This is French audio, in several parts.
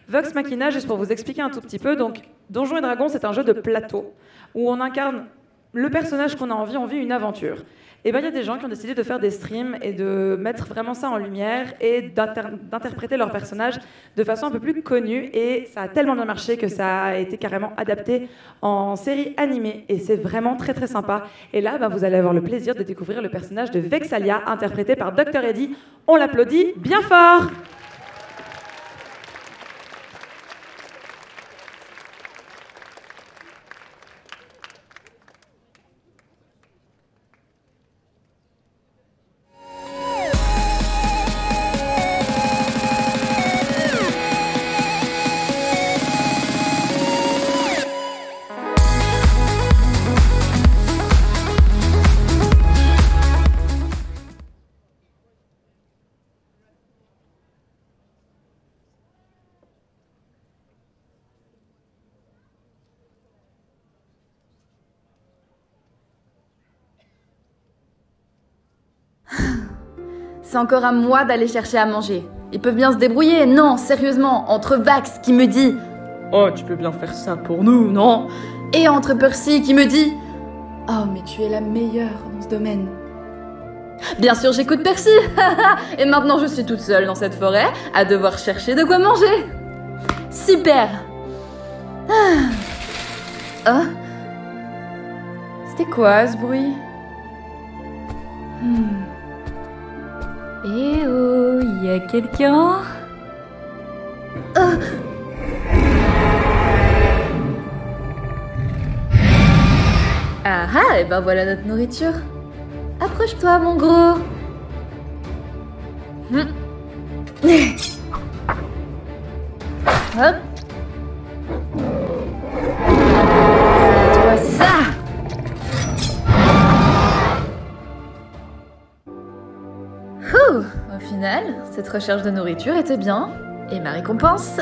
Vox Machina, juste pour vous expliquer un tout petit peu, donc Donjons et Dragons, c'est un jeu de plateau où on incarne le personnage qu'on a envie, on vit une aventure. Et bien, il y a des gens qui ont décidé de faire des streams et de mettre vraiment ça en lumière et d'interpréter leur personnage de façon un peu plus connue. Et ça a tellement bien marché que ça a été carrément adapté en série animée. Et c'est vraiment très très sympa. Et là, vous allez avoir le plaisir de découvrir le personnage de Vexalia, interprété par Dr. Eddie. On l'applaudit bien fort! C'est encore à moi d'aller chercher à manger. Ils peuvent bien se débrouiller, non, sérieusement, entre Vax qui me dit « Oh, tu peux bien faire ça pour nous, non ?» et entre Percy qui me dit « Oh, mais tu es la meilleure dans ce domaine. » Bien sûr, j'écoute Percy. Et maintenant, je suis toute seule dans cette forêt à devoir chercher de quoi manger. Super. Oh. C'était quoi ce bruit? Eh oh, y a quelqu'un? Ah ah, et ben voilà notre nourriture. Approche-toi, mon gros. Hop. Toi ça. Au final, cette recherche de nourriture était bien. Et ma récompense...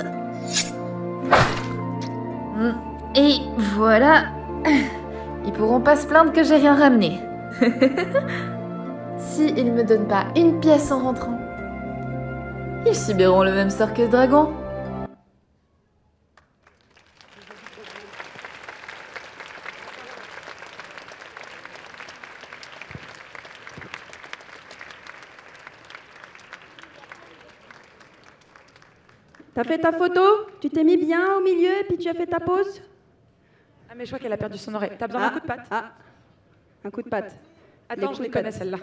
Et voilà. Ils pourront pas se plaindre que j'ai rien ramené. Si ils me donnent pas une pièce en rentrant, ils subiront le même sort que ce dragon. T'as fait ta photo? Tu t'es mis bien au milieu et puis tu as fait ta pause? Ah mais je crois qu'elle a perdu son oreille. T'as besoin d'un coup de patte? Ah, un coup de patte. Attends, je les connais celle-là.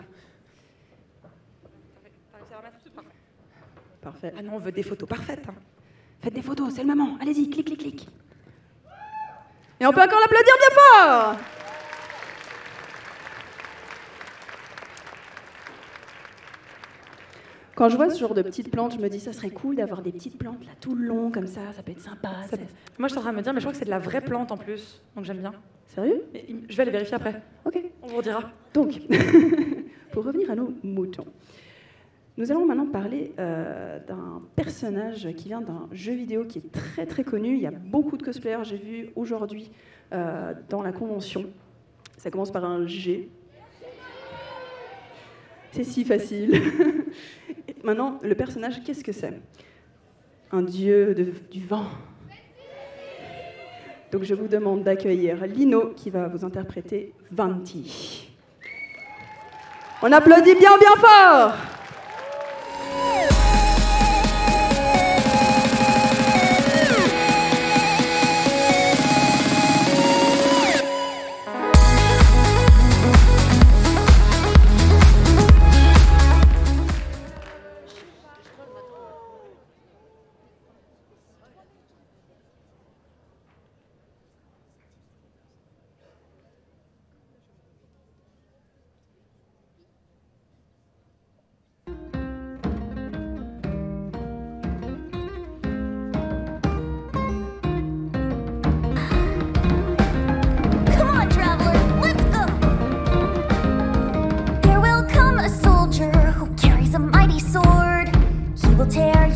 Parfait. Ah non, on veut des photos parfaites. Hein. Faites des photos, c'est le moment. Allez-y, clic, clic, clic. Et on peut encore l'applaudir bien fort! Quand je vois ce genre de petites plantes, je me dis ça serait cool d'avoir des petites plantes là tout le long comme ça peut être sympa. Moi je suis en train de me dire, mais je crois que c'est de la vraie plante en plus, donc j'aime bien. Sérieux? Je vais aller vérifier après. Ok. On vous redira. Donc, pour revenir à nos moutons, nous allons maintenant parler d'un personnage qui vient d'un jeu vidéo qui est très très connu. Il y a beaucoup de cosplayers, j'ai vu aujourd'hui dans la convention. Ça commence par un G. C'est si facile. Maintenant, le personnage, qu'est-ce que c'est? Un dieu du vent. Donc je vous demande d'accueillir Lino qui va vous interpréter Vanti. On applaudit bien bien fort!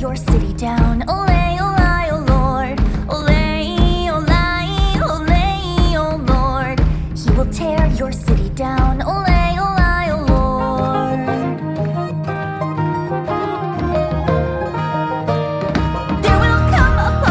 Your city down, olay, olay, oh Lord, olay, olay, olay, oh Lord. He will tear your city down, olay, olay, oh Lord. There will come a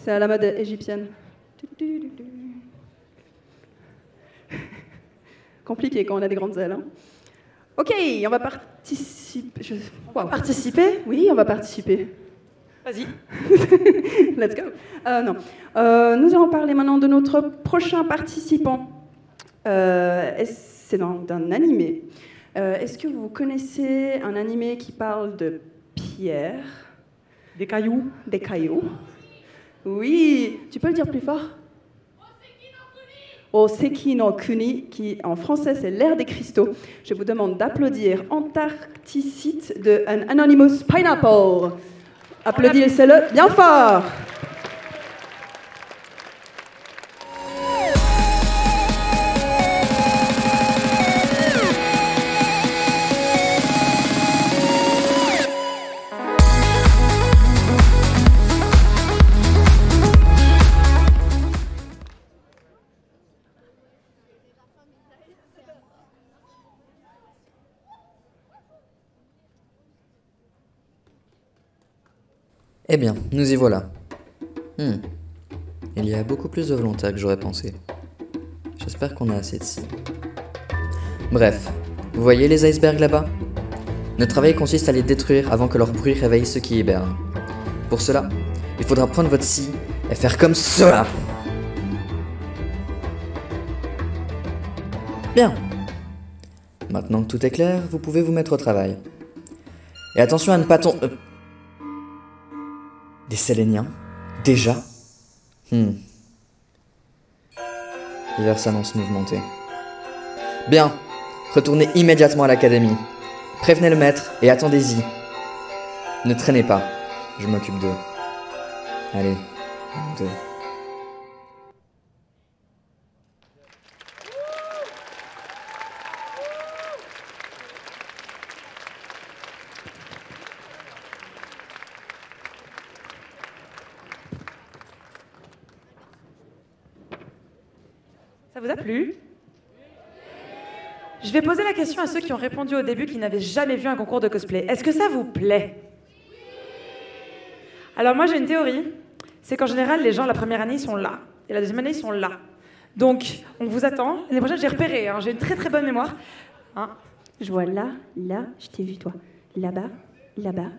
C'est à la mode égyptienne. Compliqué quand on a des grandes ailes. Hein. Ok, on va participer. Participer? Oui, on va participer. Vas-y. Let's go. Non. Nous allons parler maintenant de notre prochain participant. C'est d'un animé. Est-ce que vous connaissez un animé qui parle de pierre? Des cailloux? Des cailloux. Oui, tu peux le dire plus fort? Oseki no Kuni, qui en français c'est l'ère des cristaux. Je vous demande d'applaudir Antarcticite de An Anonymous Pineapple. Applaudissez-le bien fort. Eh bien, nous y voilà. Il y a beaucoup plus de volontaires que j'aurais pensé. J'espère qu'on a assez de scie. Bref, vous voyez les icebergs là-bas? Notre travail consiste à les détruire avant que leur bruit réveille ceux qui hibernent. Pour cela, il faudra prendre votre scie et faire comme cela. Bien. Maintenant que tout est clair, vous pouvez vous mettre au travail. Et attention à ne pas tomber... Des Séléniens? Déjà? L'hiver s'annonce mouvementé. Bien, retournez immédiatement à l'académie. Prévenez le maître et attendez-y. Ne traînez pas, je m'occupe d'eux. Allez, montez. Ça vous a plu? Je vais poser la question à ceux qui ont répondu au début qui n'avaient jamais vu un concours de cosplay. Est-ce que ça vous plaît? Alors moi j'ai une théorie, c'est qu'en général les gens la première année ils sont là, et la deuxième année ils sont là. Donc on vous attend, l'année prochaine j'ai repéré, hein, j'ai une très très bonne mémoire. Hein. Je vois là, je t'ai vu toi. Là-bas, là-bas,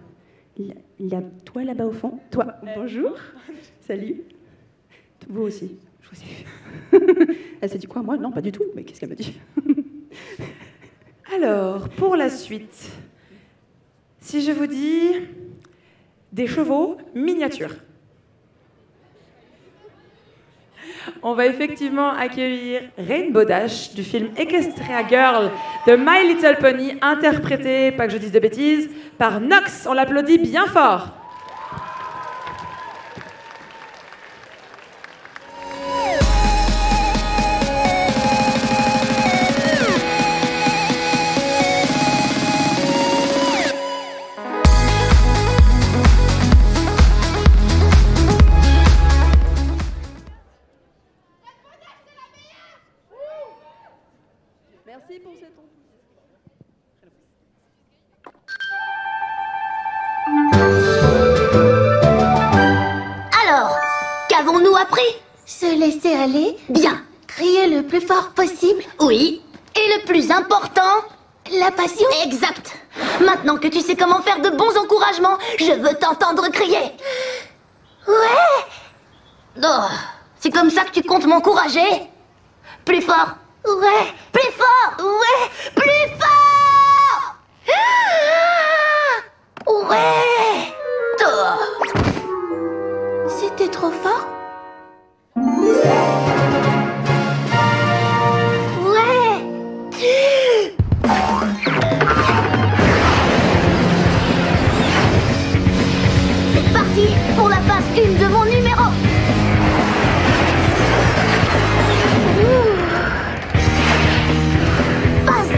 toi là-bas au fond. Toi, bonjour, salut. Vous aussi. Je vous ai vu. Elle s'est dit quoi? Moi? Non, pas du tout. Mais qu'est-ce qu'elle me dit? Alors, pour la suite, si je vous dis des chevaux miniatures, on va effectivement accueillir Rainbow Dash du film Equestria Girl de My Little Pony, interprété, pas que je dise de bêtises, par Nox. On l'applaudit bien fort. Merci pour cette Alors, qu'avons-nous appris? Se laisser aller? Bien. Crier le plus fort possible? Oui. Et le plus important? La passion? Exact. Maintenant que tu sais comment faire de bons encouragements, je veux t'entendre crier. Ouais. Oh, c'est comme ça que tu comptes m'encourager? Plus fort. Ouais. Plus fort. Ouais. Plus fort. Ouais. Oh. C'était trop fort. Ouais. C'est parti pour la phase 1 de mon numéro. Phase 2.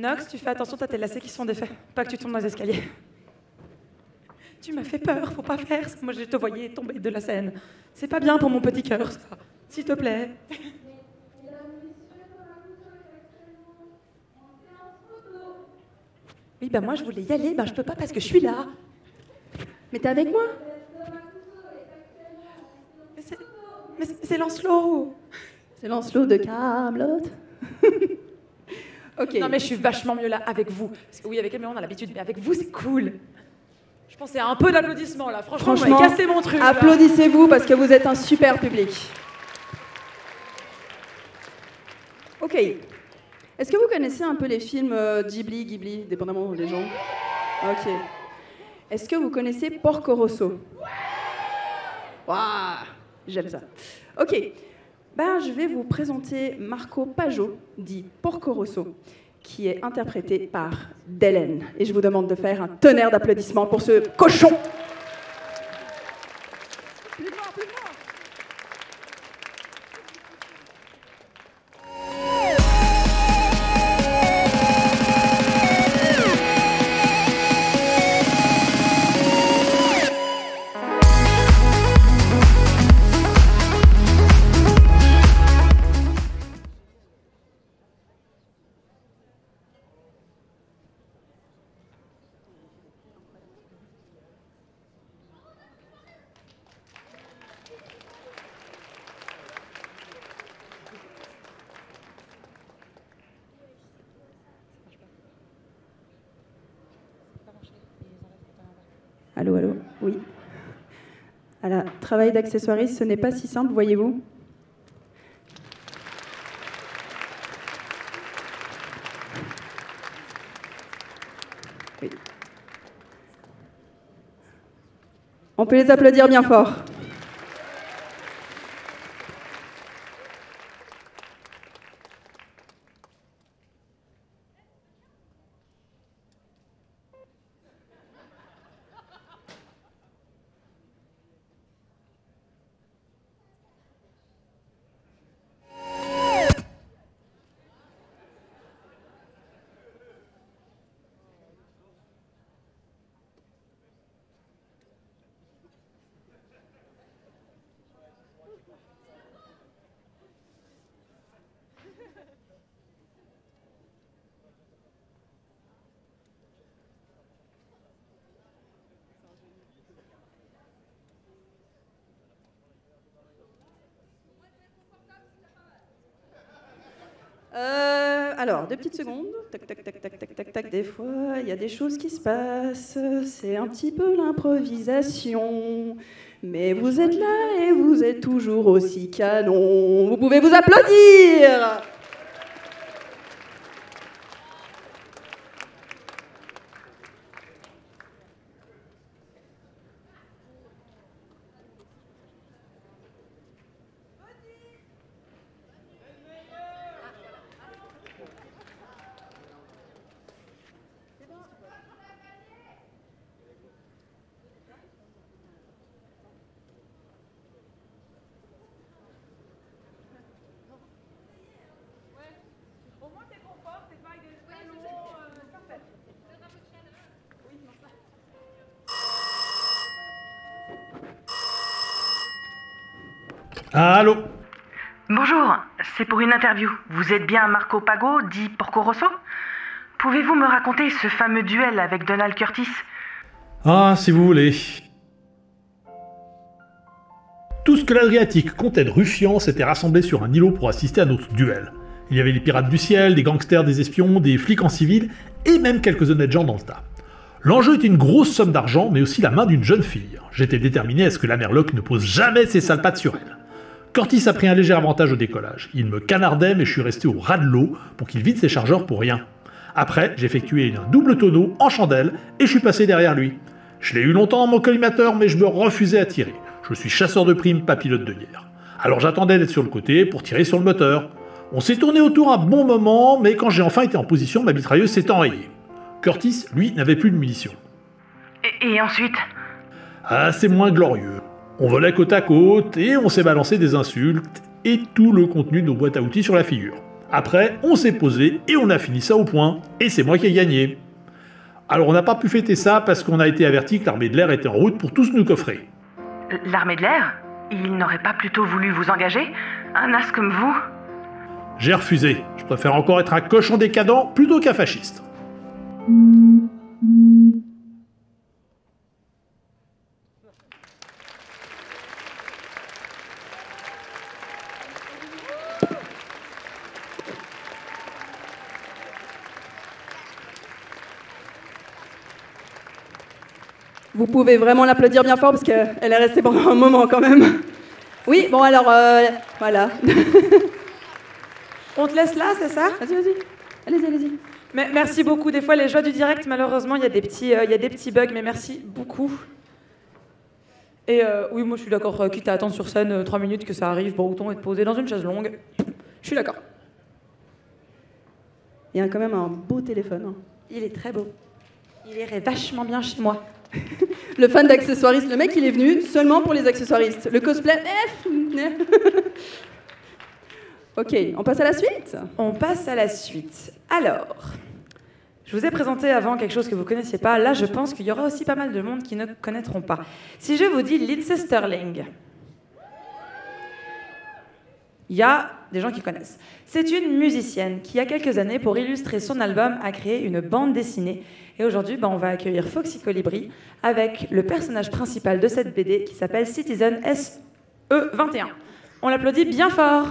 Nox, tu fais attention, t'as tes lacets qui sont défaits. Pas que tu tombes dans les escaliers. Tu m'as fait peur, faut pas faire ça. Moi, je te voyais tomber de la scène. C'est pas bien pour mon petit cœur, ça. S'il te plaît. Oui, bah moi, je voulais y aller. Bah, je peux pas parce que je suis là. Mais t'es avec moi? Mais c'est Lancelot. C'est Lancelot de Camelot. Ok. Non, mais je suis vachement mieux là avec vous. Parce que oui, avec Emily, on a l'habitude, mais avec vous, c'est cool. Je pensais à un peu d'applaudissements là. Franchement, vous m'avez cassé mon truc. Applaudissez-vous parce que vous êtes un super public. Ok. Est-ce que vous connaissez un peu les films Ghibli, dépendamment des gens? Ok. Est-ce que vous connaissez Porco Rosso? Waouh, j'aime ça. Ok. Ben, je vais vous présenter Marco Pajot, dit Porco Rosso, qui est interprété par Delen. Et je vous demande de faire un tonnerre d'applaudissements pour ce cochon. Plus fort, plus fort. Allô, allô, oui. Alors, travail d'accessoiriste, ce n'est pas si simple, voyez-vous. Oui. On peut les applaudir bien fort. Alors, 2 petites secondes. Tac, tac, tac, tac, tac, tac, tac. Des fois, il y a des choses qui se passent. C'est un petit peu l'improvisation. Mais vous êtes là et vous êtes toujours aussi canon. Vous pouvez vous applaudir. Allô? Bonjour, c'est pour une interview. Vous êtes bien Marco Pajot, dit Porco Rosso? Pouvez-vous me raconter ce fameux duel avec Donald Curtis? Ah, si vous voulez. Tout ce que l'Adriatique comptait de ruffians s'était rassemblé sur un îlot pour assister à notre duel. Il y avait les pirates du ciel, des gangsters, des espions, des flics en civil, et même quelques honnêtes gens dans le tas. L'enjeu était une grosse somme d'argent, mais aussi la main d'une jeune fille. J'étais déterminé à ce que la Merloc ne pose jamais ses sales pattes sur elle. Curtis a pris un léger avantage au décollage. Il me canardait, mais je suis resté au ras de l'eau pour qu'il vide ses chargeurs pour rien. Après, j'ai effectué un double tonneau en chandelle et je suis passé derrière lui. Je l'ai eu longtemps dans mon collimateur, mais je me refusais à tirer. Je suis chasseur de primes, pas pilote de guerre. Alors j'attendais d'être sur le côté pour tirer sur le moteur. On s'est tourné autour un bon moment, mais quand j'ai enfin été en position, ma mitrailleuse s'est enrayée. Curtis, lui, n'avait plus de munitions. Et ensuite? Ah, c'est moins glorieux. On volait côte à côte et on s'est balancé des insultes et tout le contenu de nos boîtes à outils sur la figure. Après, on s'est posé et on a fini ça au point. Et c'est moi qui ai gagné. Alors on n'a pas pu fêter ça parce qu'on a été averti que l'armée de l'air était en route pour tous nous coffrer. L'armée de l'air? Il n'aurait pas plutôt voulu vous engager? Un as comme vous? J'ai refusé. Je préfère encore être un cochon décadent plutôt qu'un fasciste. Vous pouvez vraiment l'applaudir bien fort parce qu'elle est restée pendant un moment quand même. Oui, bon alors, voilà. On te laisse là, c'est ça? Vas-y. Allez-y. Mais merci beaucoup. Des fois, les joies du direct, malheureusement, il y a des petits bugs, mais merci beaucoup. Et oui, moi, je suis d'accord. Quitte à attendre sur scène 3 minutes que ça arrive, bon, autant être posé dans une chaise longue. Je suis d'accord. Il y a quand même un beau téléphone. Il est très beau. Il irait vachement bien chez moi. Le fan d'accessoiristes, le mec, il est venu seulement pour les accessoiristes. Le cosplay... Ok, on passe à la suite? On passe à la suite. Alors, je vous ai présenté avant quelque chose que vous ne connaissiez pas. Là, je pense qu'il y aura aussi pas mal de monde qui ne connaîtront pas. Si je vous dis Lindsey Stirling, il y a des gens qui connaissent. C'est une musicienne qui, il y a quelques années, pour illustrer son album, a créé une bande dessinée. Et aujourd'hui, on va accueillir Foxy Colibri avec le personnage principal de cette BD qui s'appelle Citizen SE21. On l'applaudit bien fort.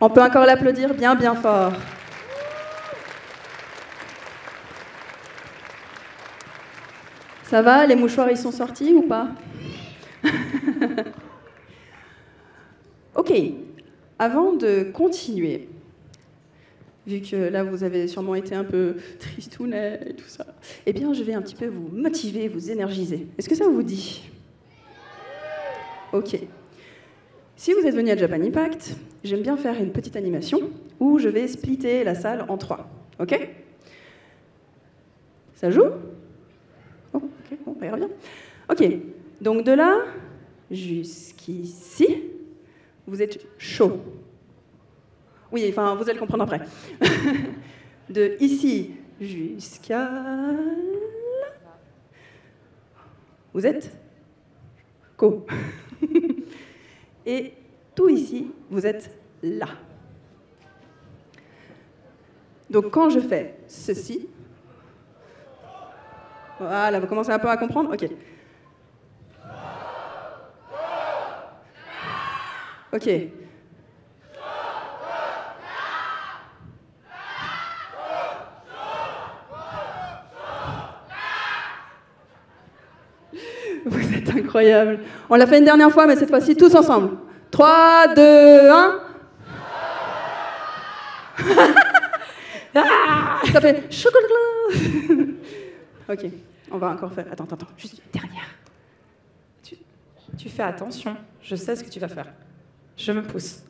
On peut encore l'applaudir bien fort. Ça va, les mouchoirs ils sont sortis ou pas? Ok, avant de continuer, vu que là vous avez sûrement été un peu tristounet et tout ça, eh bien je vais un petit peu vous motiver, vous énergiser. Est-ce que ça vous dit? Ok. Si vous êtes venu à Japan Impact, j'aime bien faire une petite animation où je vais splitter la salle en 3. Ok? Ça joue? Oh, ok, bon, ça ira bien. Ok, donc de là jusqu'ici, vous êtes chaud. Oui, enfin, vous allez le comprendre après. De ici jusqu'à là, vous êtes co. Et tout ici, vous êtes là. Donc quand je fais ceci, voilà, vous commencez un peu à comprendre? Ok. Ok. Vous êtes incroyables. On l'a fait une dernière fois, mais cette fois-ci, tous ensemble. 3, 2, 1. Ça fait chocolat. Ok, on va encore faire. Attends, juste une dernière. Tu fais attention, je sais ce que tu vas faire. Je me pousse.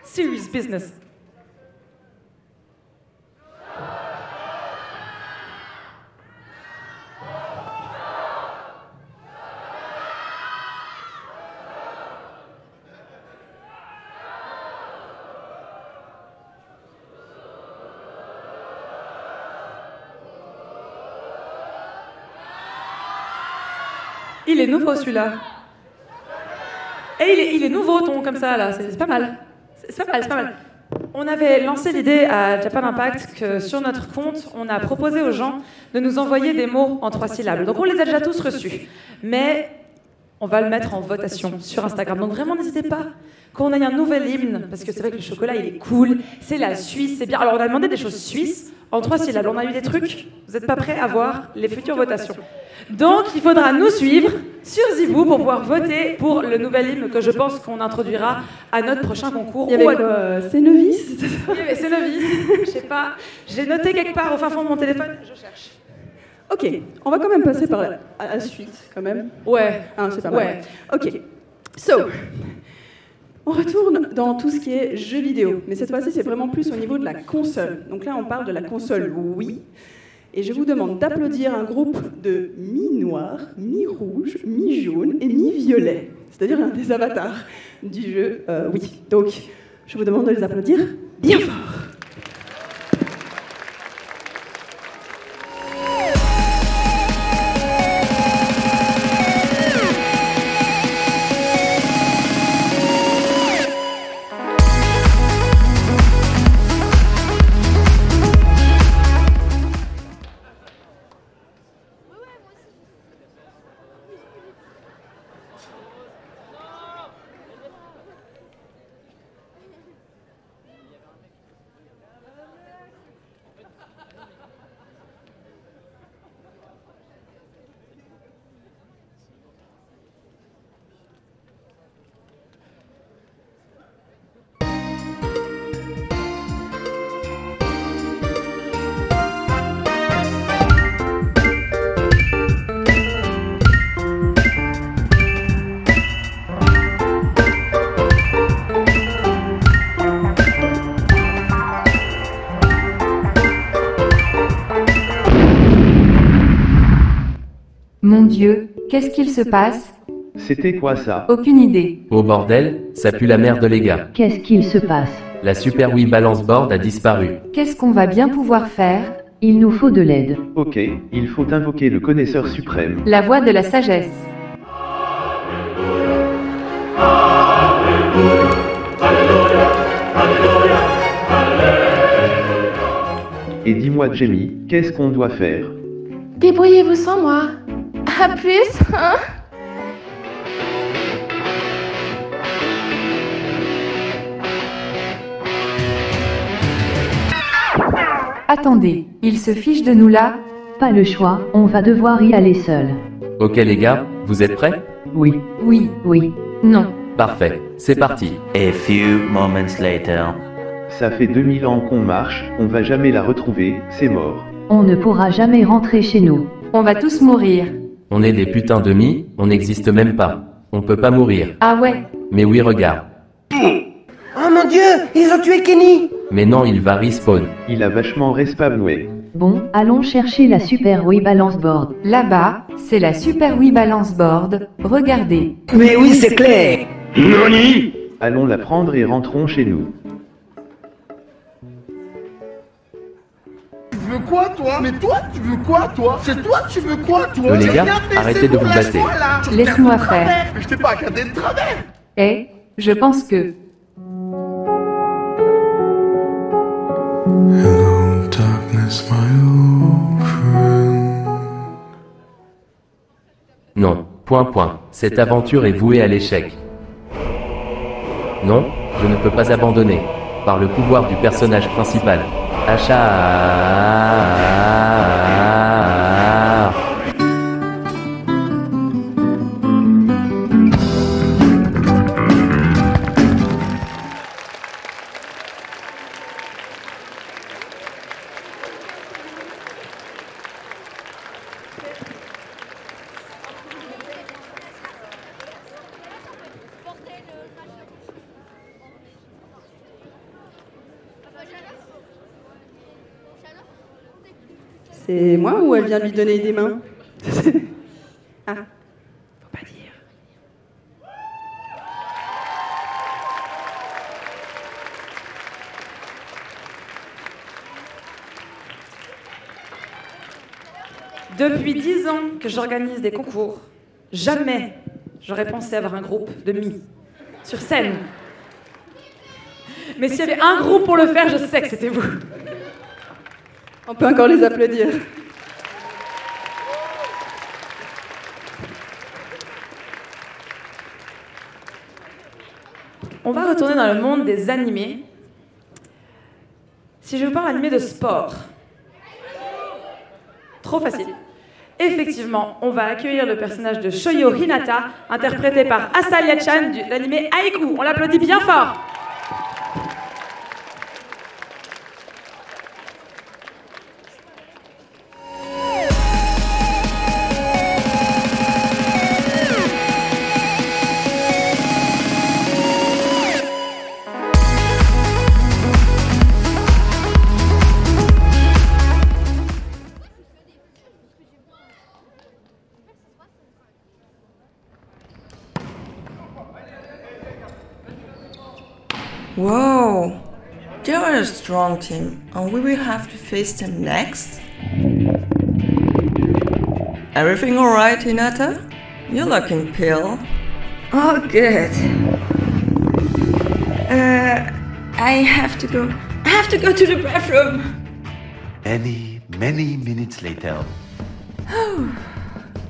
Serious business. Il est nouveau celui-là. Et il est nouveau ton comme ça là, c'est pas mal. C'est pas mal. On avait lancé l'idée à Japan Impact que sur notre compte, on a proposé aux gens de nous envoyer des mots en 3 syllabes. Donc on les a déjà tous reçus. Mais on va le mettre en votation sur Instagram. Donc vraiment n'hésitez pas. Quand on a un nouvel hymne, parce que c'est vrai que le chocolat il est cool, c'est la Suisse, c'est bien. Alors on a demandé des choses suisses en 3 syllabes. On a eu des trucs, vous n'êtes pas prêts à voir les futures votations. Donc il faudra nous suivre sur Zibou pour pouvoir voter pour le nouvel hymne que je pense qu'on introduira à notre prochain concours. Il y avait quoi? C'est novice? Il y avait c'est novice, je sais pas. J'ai noté quelque part au fin fond de mon téléphone, je cherche. Ok, on va quand même passer par la suite, quand même. Ouais. Ah, c'est pas mal. Ouais. Ok, so, on retourne dans tout ce qui est jeux vidéo, mais cette fois-ci, c'est vraiment plus au niveau de la console. Donc là, on parle de la console Wii. Et je vous demande d'applaudir un groupe de mi-noir, mi-rouge, mi-jaune et mi-violet. C'est-à-dire un des avatars du jeu Wii. Donc, je vous demande de les applaudir bien fort. Mon Dieu, qu'est-ce qu'il se passe? C'était quoi ça? Aucune idée. Oh bordel, ça pue la merde les gars. Qu'est-ce qu'il se passe? La Super Wii Balance Board a disparu. Qu'est-ce qu'on va bien pouvoir faire? Il nous faut de l'aide. Ok, il faut invoquer le connaisseur suprême. La voix de la sagesse. Et dis-moi Jamie, qu'est-ce qu'on doit faire? Débrouillez-vous sans moi. À plus, hein? Attendez, il se fiche de nous là? Pas le choix, on va devoir y aller seul. Ok les gars, vous êtes prêts? Oui. Oui. Oui. Non. Parfait, c'est parti. A few moments later. Ça fait 2000 ans qu'on marche, on va jamais la retrouver, c'est mort. On ne pourra jamais rentrer chez nous. On va tous mourir. On est des putains de mi, on n'existe même pas. On peut pas mourir. Ah ouais. Mais oui, regarde. Oh mon Dieu, ils ont tué Kenny. Mais non, il va respawn. Il a vachement respawné. Bon, allons chercher la Super Wii Balance Board. Là-bas, c'est la Super Wii Balance Board. Regardez. Mais oui, c'est clair. Nani? Allons la prendre et rentrons chez nous. Tu veux quoi, toi? Mais toi, tu veux quoi, toi? C'est toi, tu veux quoi, toi? Les gars, arrêtez de vous battre. Laisse-moi faire. Mais je t'ai pas regardé de travers. Eh, je pense que... Hello, darkness, my old friend. Non, point. Cette aventure est vouée à l'échec. Non, je ne peux pas abandonner. Par le pouvoir du personnage principal. Achat. C'est moi ou elle vient de lui donner des mains? Ah, faut pas dire. Depuis 10 ans que j'organise des concours, jamais j'aurais pensé avoir un groupe de mi sur scène. Mais s'il y avait un groupe pour le faire, je sais que c'était vous. On peut encore les applaudir. On va retourner dans le monde des animés. Si je vous parle d'animés de sport. Trop facile. Effectivement, on va accueillir le personnage de Shoyo Hinata, interprété par Asalia-chan de l'animé Haiku. On l'applaudit bien fort. Whoa, they are a strong team, and we will have to face them next. Everything alright, Hinata? You're looking pale. Oh, good. I have to go. I have to go to the bathroom. Many minutes later.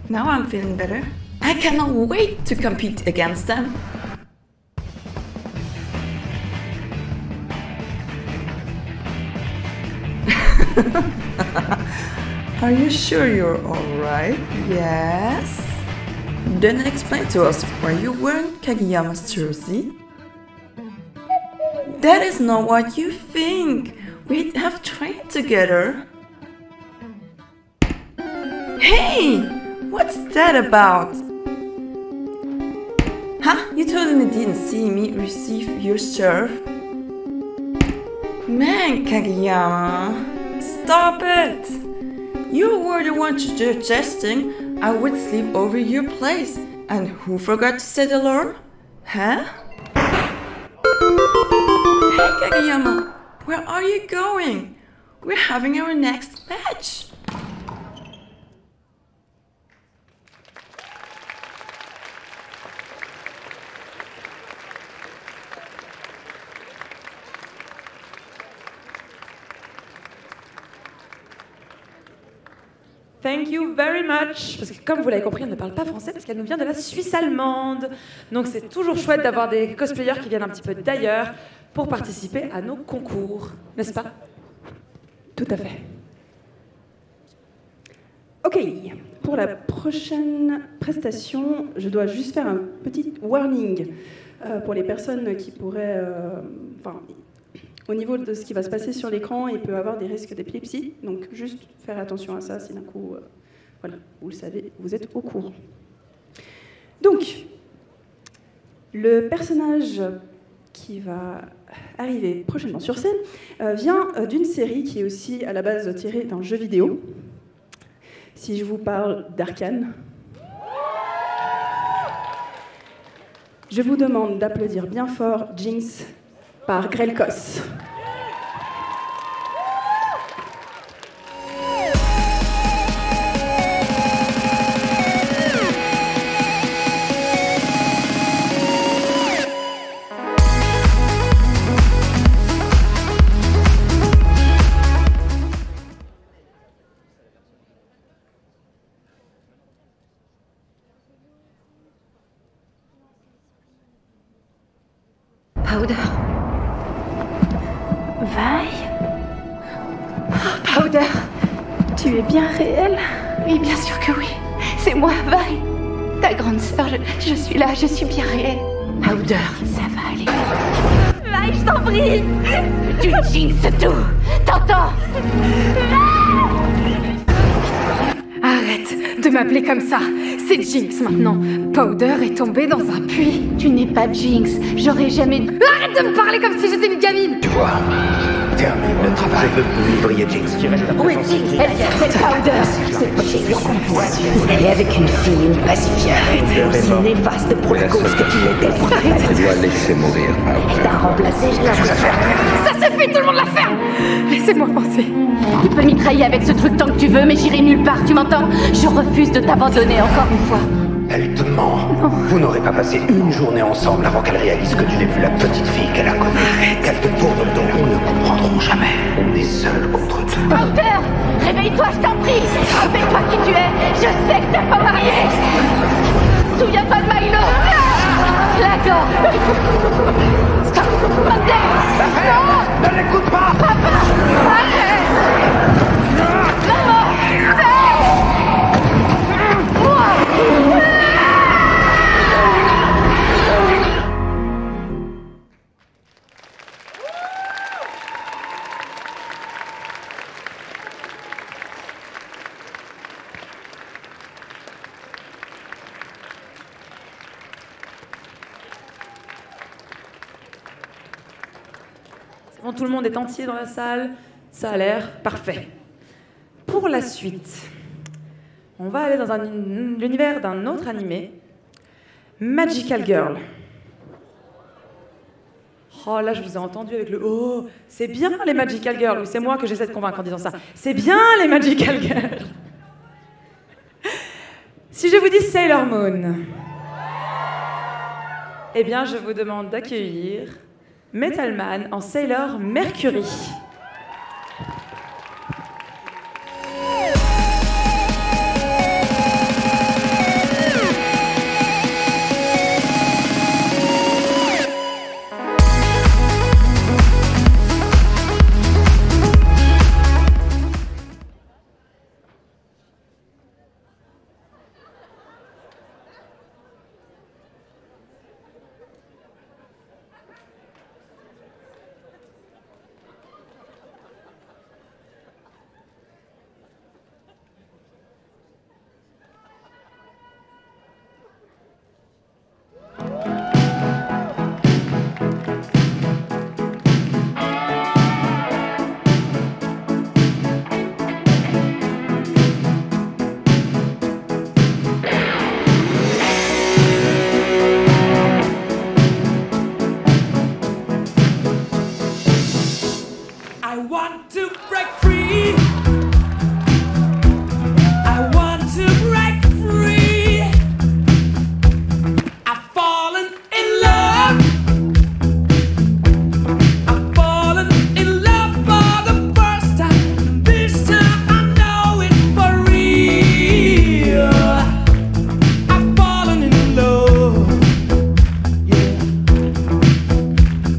Now I'm feeling better. I cannot wait to compete against them. Are you sure you're alright? Yes? Then explain to us why you're wearing Kageyama's jersey. That is not what you think. We have trained together. Hey! What's that about? Huh? You totally didn't see me receive your serve? Man, Kageyama, stop it! You were the one suggesting I would sleep over your place, and who forgot to set alarm? Huh? Hey, Kageyama, where are you going? We're having our next match. Thank you very much. Parce que comme vous l'avez compris, elle ne parle pas français parce qu'elle nous vient de la Suisse allemande. Donc c'est toujours chouette d'avoir des cosplayers qui viennent un petit peu d'ailleurs pour participer à nos concours, n'est-ce pas? Tout à fait. Ok, pour la prochaine prestation, je dois juste faire un petit warning pour les personnes qui pourraient... au niveau de ce qui va se passer sur l'écran, il peut y avoir des risques d'épilepsie. Donc juste faire attention à ça, si d'un coup, voilà, vous le savez, vous êtes au courant. Donc, Le personnage qui va arriver prochainement sur scène vient d'une série qui est aussi à la base tirée d'un jeu vidéo. Si je vous parle d'Arcane, je vous demande d'applaudir bien fort Jinx par Grelkos. Powder. Vi? Powder, tu es bien réelle? Oui, bien sûr que oui. C'est moi, Vi. Ta grande sœur, je suis là, je suis bien réelle. Powder, ça va aller. Vi, je t'en prie! Tu jinxes tout. T'entends? Arrête de m'appeler comme ça. C'est Jinx maintenant. Powder est tombée dans un puits. Tu n'es pas Jinx. J'aurais jamais... Arrête de me parler comme si j'étais une gamine. Tu vois, termine le travail. Je veux que vous livriez Jinx. Où est Jinx? Elle s'appelle Powder. C'est pas Jinx. Elle est avec une fille, une pacifieur. Aussi néfaste pour la cause que tu étais pour la fête. Je dois laisser mourir Powder. T'as remplacé, je l'ai Ça suffit, tout le monde la ferme. Laissez-moi penser. Tu peux mitrailler avec ce truc tant que tu veux, mais j'irai nulle part, tu m'entends? Je refuse de t'abandonner encore une fois. Elle te ment. Vous n'aurez pas passé une journée ensemble avant qu'elle réalise que tu n'es plus la petite fille qu'elle a connue. Qu'elle te tourne le dos. Ils ne comprendront jamais. On est seuls contre tout. Powder, réveille-toi, je t'en prie. Rappelle-toi qui tu es. Je sais que t'es pas marié. Souviens-toi de Milo. D'accord. Stop. Powder. Non. Ne l'écoute pas. Papa. Arrête. Maman. C'est bon, tout le monde est entier dans la salle. Ça a l'air parfait. Pour la suite, on va aller dans l'univers d'un autre animé, Magical Girl. Oh là, je vous ai entendu avec le « Oh, c'est bien les Magical Girls » ou c'est moi que j'essaie de convaincre en disant ça. C'est bien les Magical Girls. Si je vous dis Sailor Moon, eh bien, je vous demande d'accueillir Metal Man en Sailor Mercury.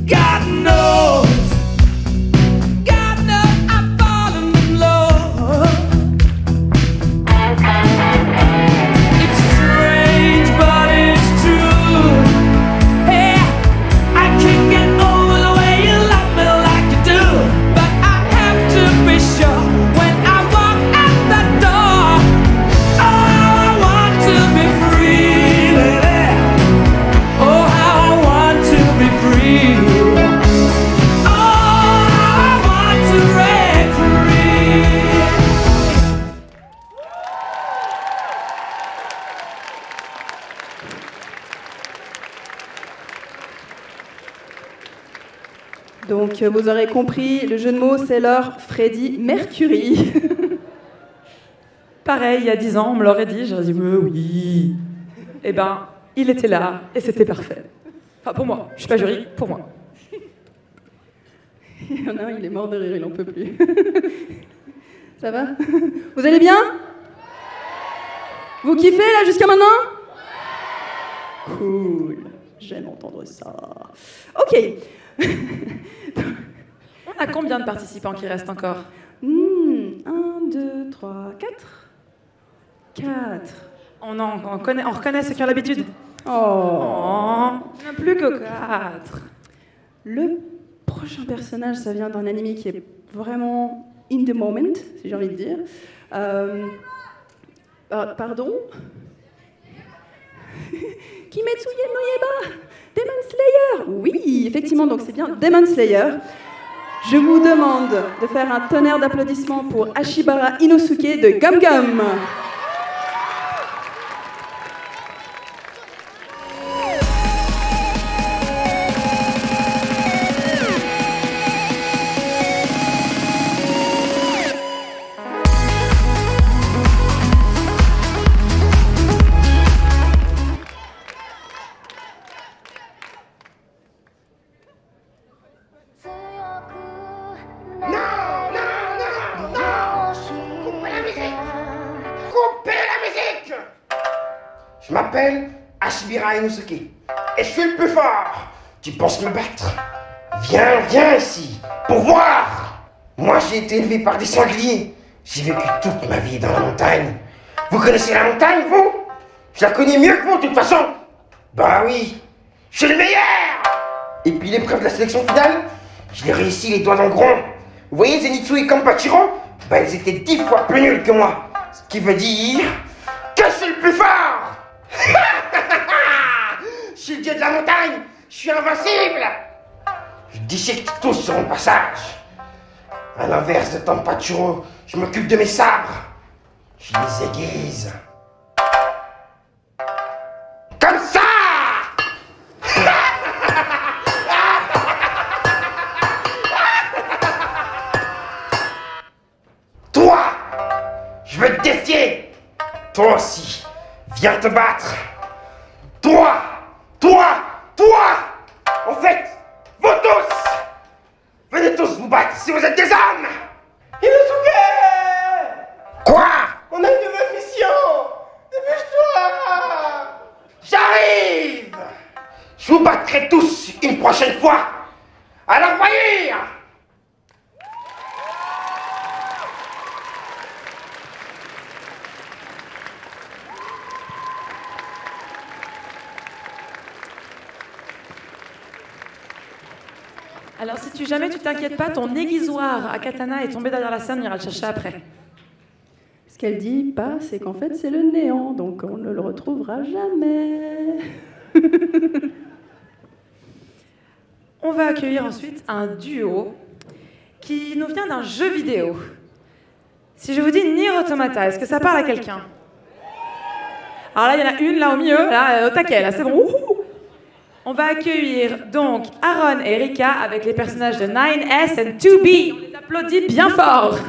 God knows I've fallen in love. Donc vous aurez compris, le jeu de mots c'est leur Freddie Mercury. Pareil, il y a 10 ans, on me l'aurait dit, j'aurais dit oui. Eh ben, il était là et c'était parfait. Enfin, pour moi, je suis pas jury, pour moi. Il y en a un, il est mort de rire, il en peut plus. Ça va? Vous allez bien? Vous kiffez là jusqu'à maintenant? Cool, j'aime entendre ça. Ok. On a combien de participants qui restent encore? 1, 2, 3, 4. 4. On reconnaît ceux qui ont l'habitude. Oh. Il n'y en a plus que 4. Le prochain personnage, ça vient d'un anime qui est vraiment in the moment, si j'ai envie de dire. Pardon? Kimetsuye no Yaiba, Demon Slayer. Oui, effectivement, donc c'est bien Demon Slayer. Je vous demande de faire un tonnerre d'applaudissements pour Ashibara Inosuke de Gum Gum. Je m'appelle Ashibara Inosuke et je suis le plus fort. Tu penses me battre? Viens ici pour voir. Moi j'ai été élevé par des sangliers. J'ai vécu toute ma vie dans la montagne. Vous connaissez la montagne, vous? Je la connais mieux que vous de toute façon. Bah oui, je suis le meilleur. Et puis l'épreuve de la sélection finale, je l'ai réussi les doigts dans le gros. Vous voyez Zenitsu et Kampachiro? Bah ils étaient 10 fois plus nuls que moi. Ce qui veut dire que je suis le plus fort. Je suis le dieu de la montagne. Je suis invincible. Je dissecte tous sur mon passage. À l'inverse de Tampachiro, je m'occupe de mes sabres. Je les aiguise. Comme ça. Toi, je veux te défier. Toi aussi, viens te battre. Toi. En fait, vous tous. Venez tous vous battre si vous êtes des hommes. Inosuke! Quoi? On a une nouvelle mission. Dépêche-toi. J'arrive. Je vous battrai tous une prochaine fois. Alors voyez. Alors si jamais tu t'inquiètes pas, ton aiguisoir à katana est tombé derrière la scène, on ira le chercher après. Ce qu'elle dit pas, c'est qu'en fait c'est le néant, donc on ne le retrouvera jamais. On va accueillir ensuite un duo qui nous vient d'un jeu vidéo. Si je vous dis Nier Automata, est-ce que ça parle à quelqu'un? Alors là, il y en a une là au milieu, là, au taquet, là, c'est bon. On va accueillir donc Aaron et Rika avec les personnages de 9S et 2B. On les applaudit bien fort.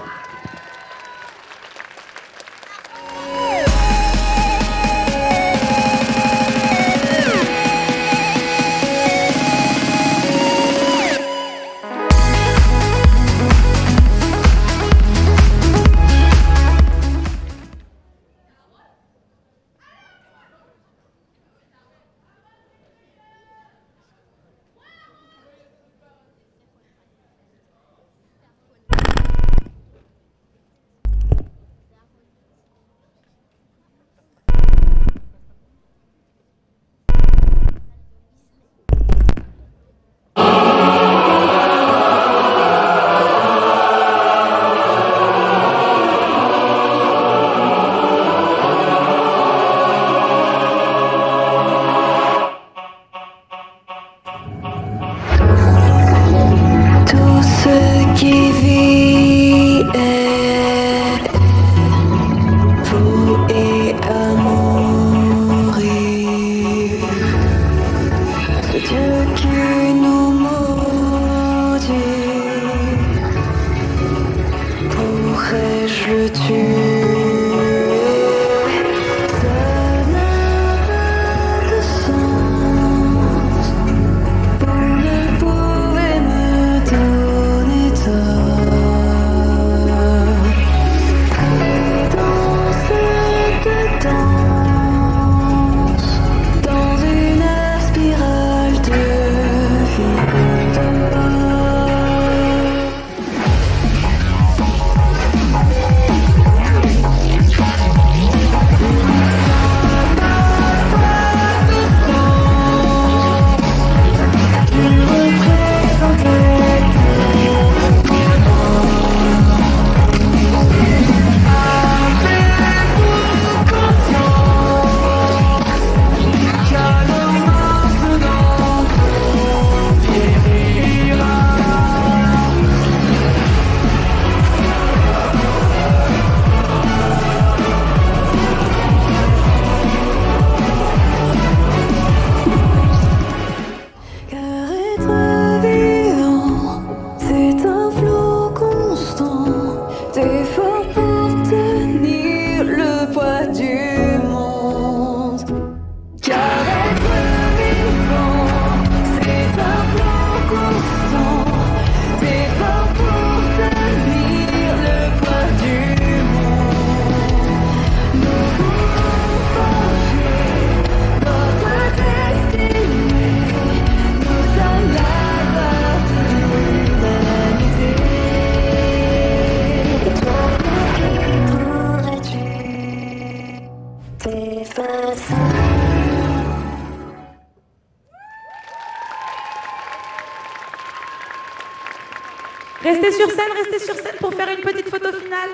Restez sur scène pour faire une petite photo finale.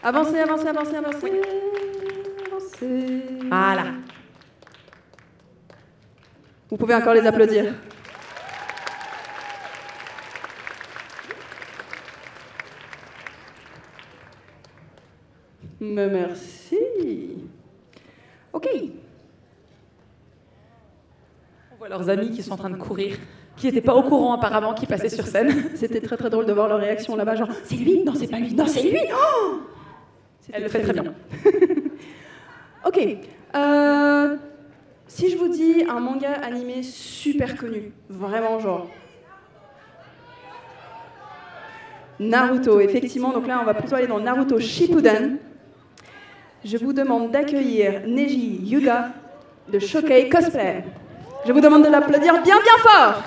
Avancez. Voilà. Vous pouvez encore les applaudir. Mais merci. Ok. On voit leurs amis qui sont en train de courir, qui n'étaient pas au courant apparemment, qui passaient sur scène. C'était très très drôle de voir leur réaction là-bas, genre c'est lui, non c'est pas lui, non c'est lui. Oh, elle le fait très bien. Ok. Si je vous dis un manga animé super connu, vraiment genre Naruto, effectivement, donc là on va plutôt aller dans Naruto Shippuden. Je vous demande d'accueillir Neji Yuga de Shokei Cosplay. Je vous demande de l'applaudir bien fort.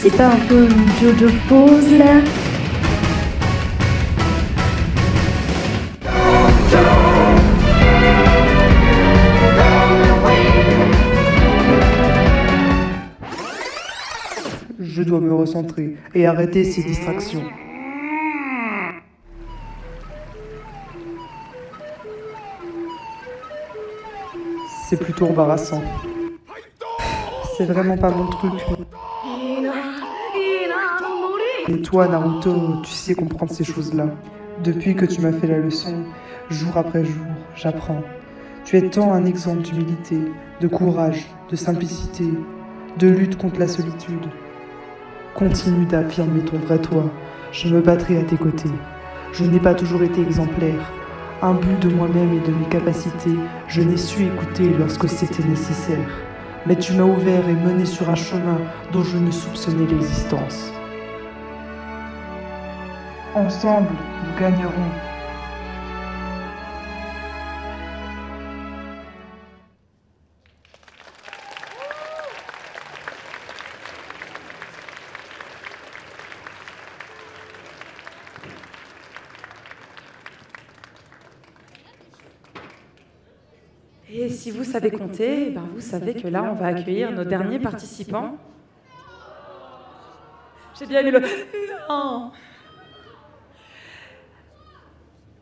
C'est pas un peu une Jojo pose là? Je dois me recentrer et arrêter ces distractions. C'est plutôt embarrassant. C'est vraiment pas mon truc. Et toi, Naruto, tu sais comprendre ces choses-là. Depuis que tu m'as fait la leçon, jour après jour, j'apprends. Tu es tant un exemple d'humilité, de courage, de simplicité, de lutte contre la solitude. Continue d'affirmer ton vrai toi. Je me battrai à tes côtés. Je n'ai pas toujours été exemplaire. Imbu de moi-même et de mes capacités, je n'ai su écouter lorsque c'était nécessaire. Mais tu m'as ouvert et mené sur un chemin dont je ne soupçonnais l'existence. Ensemble, nous gagnerons. Et si vous savez compter, ben vous savez que là, on va accueillir nos derniers participants. J'ai bien aimé le... Non.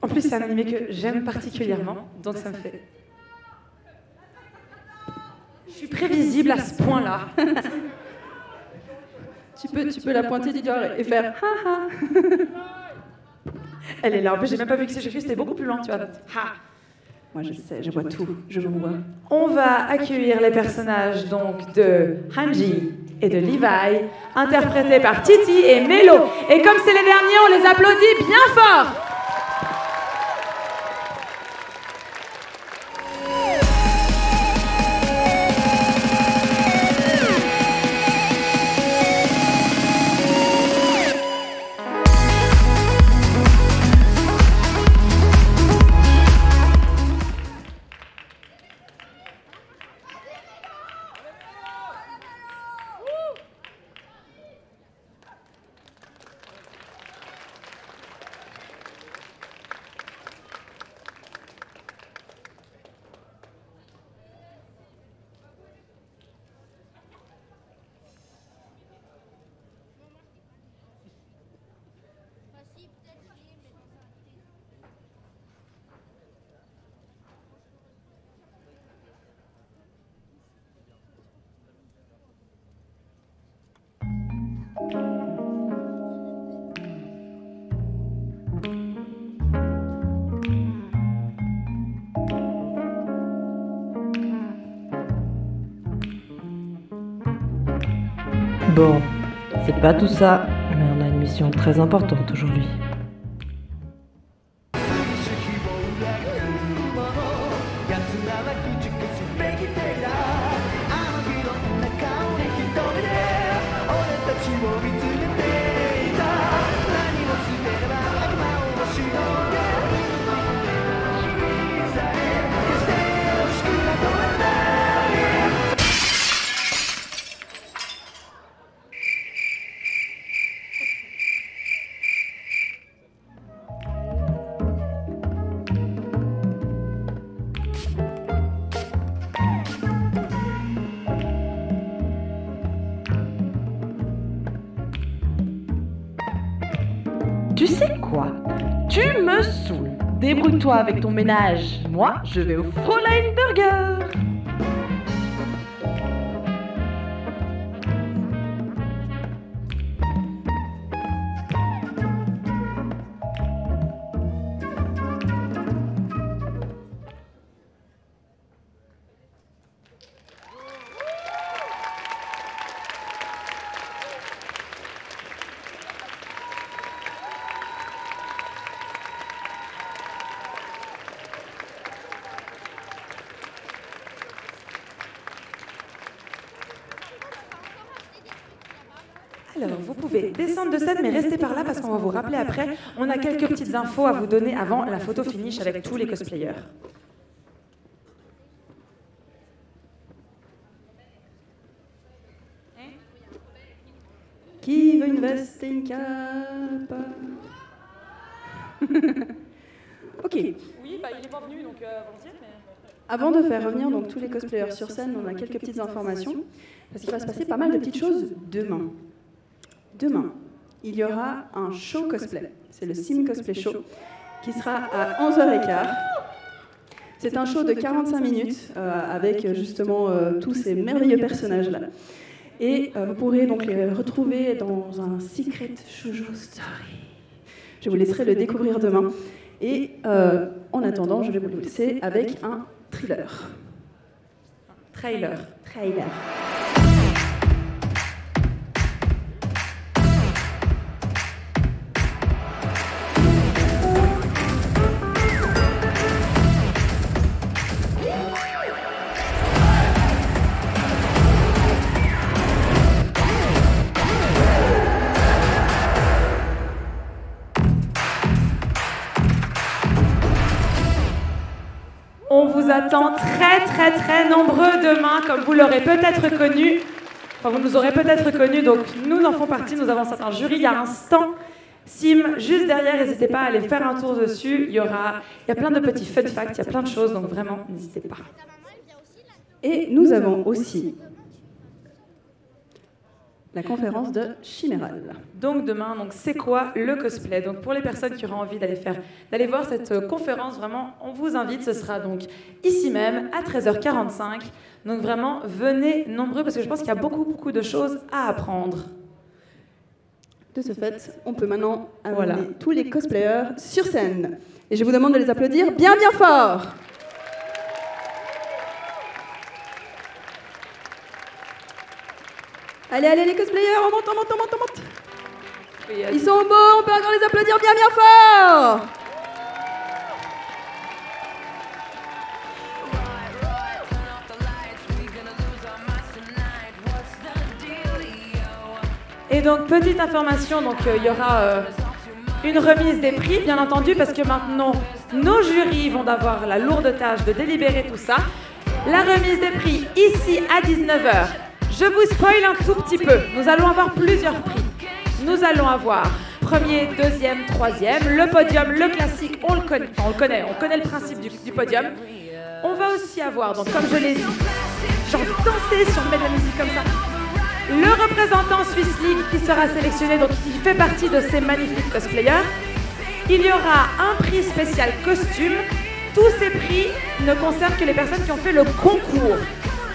En plus, c'est un animé que j'aime particulièrement, donc ça me fait... Je suis prévisible à ce point-là. Tu peux la pointer du doigt et faire ha ha. Elle est là, en plus j'ai même pas vu que c'était beaucoup plus lent, tu vois. Ha. Moi je sais, je vois tout, je vous vois. On va accueillir les personnages donc de Hanji et de Levi, interprétés par Titi et Melo. Et comme c'est les derniers, on les applaudit bien fort. Bon, c'est pas tout ça, mais on a une mission très importante aujourd'hui. Tu sais quoi? Tu me saoules. Débrouille-toi avec ton ménage. Moi, je vais au Fräulein Burger. Alors, vous pouvez descendre de scène, mais restez par là parce qu'on va vous rappeler après. On a quelques petites infos à vous donner avant la photo finish avec tous les cosplayers. Qui veut une veste et une cape? Ok. Oui, bah, il est pas venu, donc volontiers, mais... Avant de faire revenir donc, tous les cosplayers sur scène, on a quelques petites informations, parce qu'il va se passer pas mal de petites choses demain. Demain, il y aura un show cosplay, c'est le Sim Cosplay Show, qui sera à 11h15. C'est un show de 45 minutes, avec justement tous ces merveilleux personnages-là. Et vous pourrez donc les retrouver dans un Secret Shoujo Story. Je vous laisserai le découvrir demain. Et en attendant, je vais vous laisser avec un thriller. Trailer. On vous attend très nombreux demain, comme vous l'aurez peut-être connu. Enfin, vous nous aurez peut-être connus, donc nous en faisons partie. Nous avons un jury, il y a un stand Sim juste derrière, n'hésitez pas à aller faire un tour dessus. Il y a plein de petits fun facts, il y a plein de choses, donc vraiment, n'hésitez pas. Et nous avons aussi la conférence de Chiméral. Donc demain, c'est quoi le cosplay? Donc pour les personnes qui auront envie d'aller voir cette conférence, vraiment, on vous invite. Ce sera donc ici même à 13h45. Donc vraiment, venez nombreux parce que je pense qu'il y a beaucoup de choses à apprendre. De ce fait, on peut maintenant amener tous les cosplayers sur scène. Et je vous demande de les applaudir bien fort. Allez les cosplayers, on monte. Ils sont beaux, on peut encore les applaudir bien fort. Et donc, petite information, il y aura une remise des prix, bien entendu, parce que maintenant, nos jurys vont avoir la lourde tâche de délibérer tout ça. La remise des prix, ici, à 19h. Je vous spoil un tout petit peu. Nous allons avoir plusieurs prix. Nous allons avoir premier, deuxième, troisième. Le podium, le classique, on le connaît le principe du podium. On va aussi avoir, donc comme je l'ai dit, genre danser sur de la musique comme ça. Le représentant Swiss League qui sera sélectionné, donc qui fait partie de ces magnifiques cosplayers. Il y aura un prix spécial costume. Tous ces prix ne concernent que les personnes qui ont fait le concours.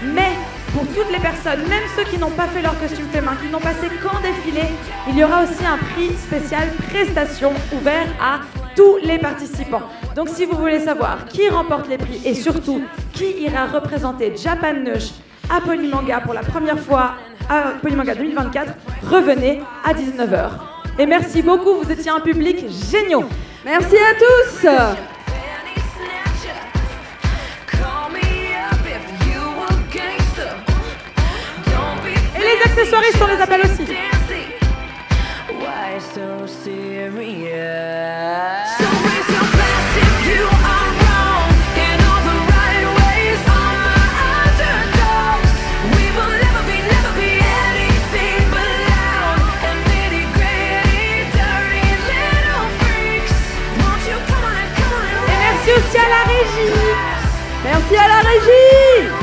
Mais pour toutes les personnes, même ceux qui n'ont pas fait leur costume fait main, qui n'ont passé qu'en défilé, il y aura aussi un prix spécial prestation ouvert à tous les participants. Donc si vous voulez savoir qui remporte les prix et surtout qui ira représenter Japan Nush à Polymanga pour la première fois à Polymanga 2024, revenez à 19h. Et merci beaucoup, vous étiez un public géniaux. Merci à tous. Et les accessoiristes, on les appelle aussi. Merci aussi à la régie. Merci à la régie.